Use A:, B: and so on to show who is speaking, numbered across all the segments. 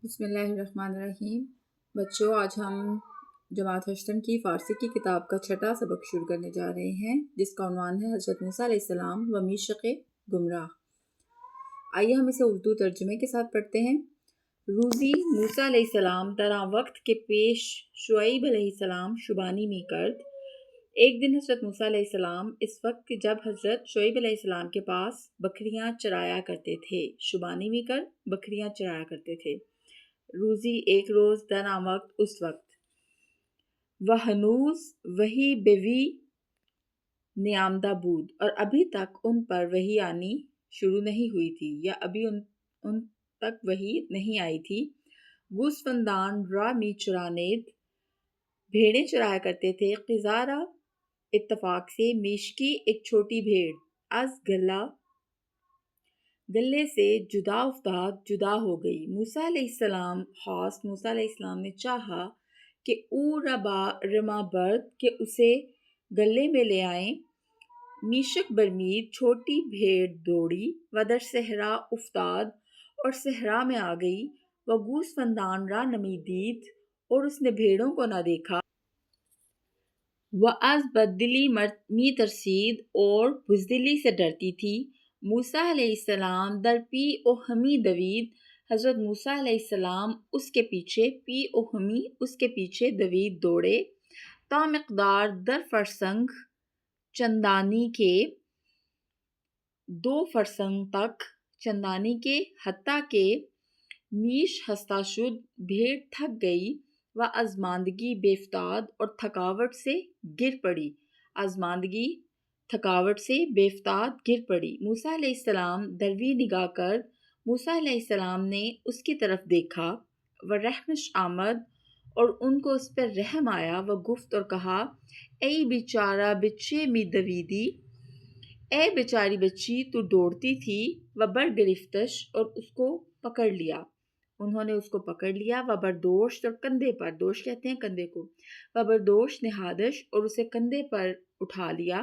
A: بسم اللہ الرحمن الرحیم۔ بچوں، آج ہم جماعت ہشتم کی فارسی کی کتاب کا چھٹا سبق شروع کرنے جا رہے ہیں، جس کا عنوان ہے حضرت موسیٰ علیہ السلام و میثاق گمراہ۔ آئیے ہم اسے اردو ترجمے کے ساتھ پڑھتے ہیں۔ روزی موسیٰ علیہ السلام درا وقت کے پیش شعیب علیہ السلام شبانی می کرد۔ ایک دن حضرت موسیٰ علیہ السلام اس وقت جب حضرت شعیب علیہ السلام کے پاس بکریاں چرایا کرتے تھے، شبانی می کرد بکریاں چرایا کرتے تھے۔ روزی ایک روز درا وقت اس وقت وہ ہنوز وہی بوی نیامدہ بود، اور ابھی تک ان پر وحی آنی شروع نہیں ہوئی تھی، یا ابھی ان تک وحی نہیں آئی تھی۔ گوسفندان را می چرانید، بھیڑیں چرایا کرتے تھے۔ قزارہ اتفاق سے، میشکی ایک چھوٹی بھیڑ، از گلے سے جدا افتاد، جدا ہو گئی۔ موسیٰ علیہ السلام خواست، موسیٰ علیہ السلام نے چاہا کہ او رما برد، کہ اسے گلے میں لے آئیں۔ میشک برمید، چھوٹی بھیڑ دوڑی، و در صحرا افتاد، اور صحرا میں آ گئی۔ و گوسفندان را نمیدید، اور اس نے بھیڑوں کو نہ دیکھا۔ و از بددلی می ترسید، اور بزدلی سے ڈرتی تھی۔ موسیٰ علیہ السلام در پی او ہمی دوید، حضرت موسیٰ علیہ السلام اس کے پیچھے، پی او ہمی اس کے پیچھے دوید دوڑے۔ تا مقدار در فرسنگ، چندانی کے 2 فرسنگ تک، چندانی کے حتیٰ کہ میش ہستہ شد، بھیڑ تھک گئی۔ و ازماندگی بیفتاد، اور تھکاوٹ سے گر پڑی، ازماندگی تھکاوٹ سے بیفتاد گر پڑی۔ موسیٰ علیہ السلام دروی نگاہ کر، موسیٰ علیہ السلام نے اس کی طرف دیکھا۔ و رحمش آمد، اور ان کو اس پر رحم آیا۔ و گفت، اور کہا، ای بیچارہ بچے می دویدی، اے بیچاری بچی تو دوڑتی تھی۔ و برگرفتش، اور اس کو پکڑ لیا، انہوں نے اس کو پکڑ لیا۔ و بردوشت، اور کندھے پر، دوش کہتے ہیں کندھے کو، و بردوشت نہادش، اور اسے کندھے پر اٹھا لیا۔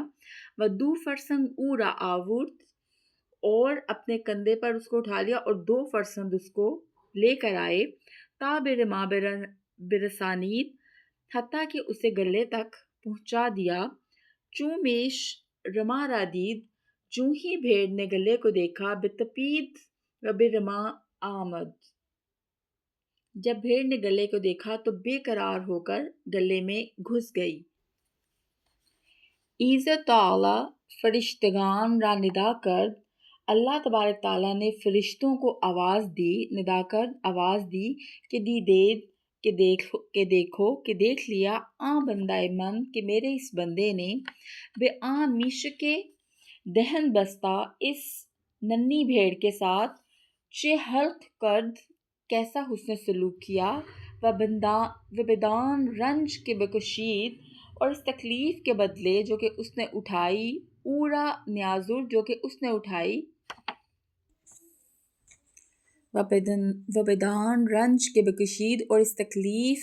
A: و دو فرسنگ او را آورد، اور اپنے کندھے پر اس کو اٹھا لیا، اور 2 فرسنگ اس کو لے کر آئے۔ تا برما برسانید، حتیٰ کہ اسے گلے تک پہنچا دیا۔ چوں میش رما را دید، چوں ہی بھیڑ نے گلے کو دیکھا۔ بتپید و برما آمد، جب بھیڑ نے گلے کو دیکھا تو بے قرار ہو کر گلے میں گھس گئی۔ ایزد تعالی فرشتگان را ندا کرد، اللہ تبارک تعالیٰ نے فرشتوں کو آواز دی، ندا کرد آواز دی، کہ دیکھ لیا آ بندہ من، کہ میرے اس بندے نے، بے آ میشک دہن بستہ، اس ننھی بھیڑ کے ساتھ، چے حلق کرد، کیسا حسن سلوک کیا۔ و بدان رنج کے بکشید، اور اس تکلیف کے بدلے جو کہ اس نے اٹھائی، اورا نیازر، جو کہ اس نے اٹھائی۔ و بدان رنج کے بکشید، اور اس تکلیف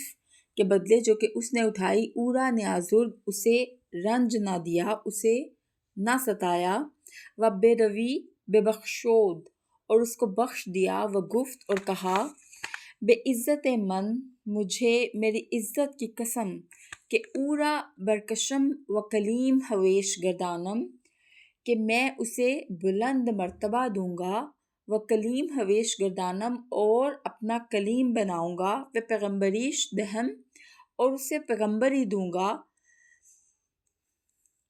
A: کے بدلے جو کہ اس نے اٹھائی، اورا نیازر، اسے رنج نہ دیا، اسے نہ ستایا۔ و بیروی ببخشود، اور اس کو بخش دیا۔ و گفت، اور کہا، بے عزت من، مجھے میری عزت کی قسم، کہ اورا برکشم و کلیم ہویش گردانم، کہ میں اسے بلند مرتبہ دوں گا۔ و کلیم ہویش گردانم، اور اپنا کلیم بناؤں گا۔ و پیغمبریش دہم، اور اسے پیغمبری دوں گا۔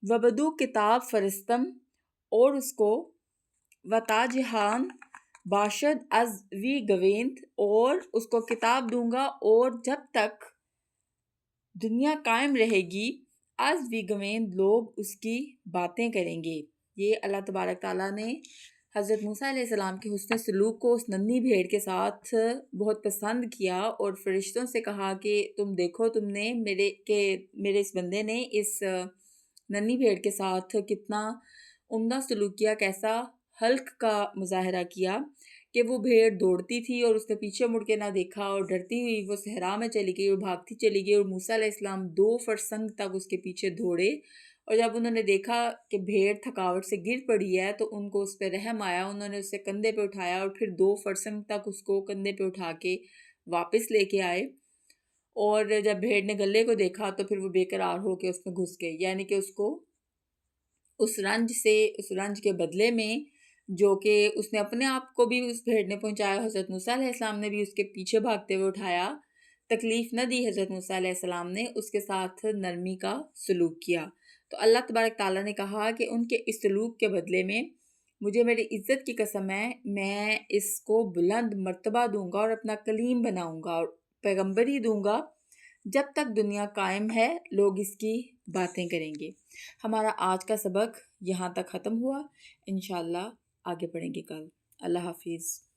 A: و بدو کتاب فرستم، اور اس کو، و تاجہان باشد از وی گویند، اور اس کو کتاب دوں گا، اور جب تک دنیا قائم رہے گی، از وی گویند، لوگ اس کی باتیں کریں گے۔ یہ اللہ تبارک تعالیٰ نے حضرت موسیٰ علیہ السلام کے حسن سلوک کو اس ننھی بھیڑ کے ساتھ بہت پسند کیا، اور فرشتوں سے کہا کہ تم دیکھو، تم نے میرے اس بندے نے اس ننھی بھیڑ کے ساتھ کتنا عمدہ سلوک کیا، کیسا حلق کا مظاہرہ کیا، کہ وہ بھیڑ دوڑتی تھی اور اس نے پیچھے مڑ کے نہ دیکھا، اور ڈرتی ہوئی وہ صحرا میں چلی گئی اور بھاگتی چلی گئی، اور موسیٰ علیہ السلام 2 فرسنگ تک اس کے پیچھے دوڑے، اور جب انہوں نے دیکھا کہ بھیڑ تھکاوٹ سے گر پڑی ہے تو ان کو اس پہ رحم آیا، انہوں نے اسے کندھے پہ اٹھایا، اور پھر 2 فرسنگ تک اس کو کندھے پہ اٹھا کے واپس لے کے آئے، اور جب بھیڑ نے گلے کو دیکھا تو پھر وہ بے قرار ہو کے اس میں گھس گئی، یعنی کہ اس کو اس رنج کے بدلے میں جو کہ اس نے اپنے آپ کو بھی اس بھیڑ نے پہنچایا، حضرت موسیٰ علیہ السلام نے بھی اس کے پیچھے بھاگتے ہوئے اٹھایا، تکلیف نہ دی حضرت موسیٰ علیہ السلام نے، اس کے ساتھ نرمی کا سلوک کیا۔ تو اللہ تبارک تعالیٰ نے کہا کہ ان کے اس سلوک کے بدلے میں مجھے میری عزت کی قسم ہے، میں اس کو بلند مرتبہ دوں گا اور اپنا کلیم بناؤں گا اور پیغمبری دوں گا، جب تک دنیا قائم ہے لوگ اس کی باتیں کریں گے۔ ہمارا آج کا سبق یہاں تک ختم ہوا، انشاءاللہ آگے پڑھیں گے کل۔ اللہ حافظ۔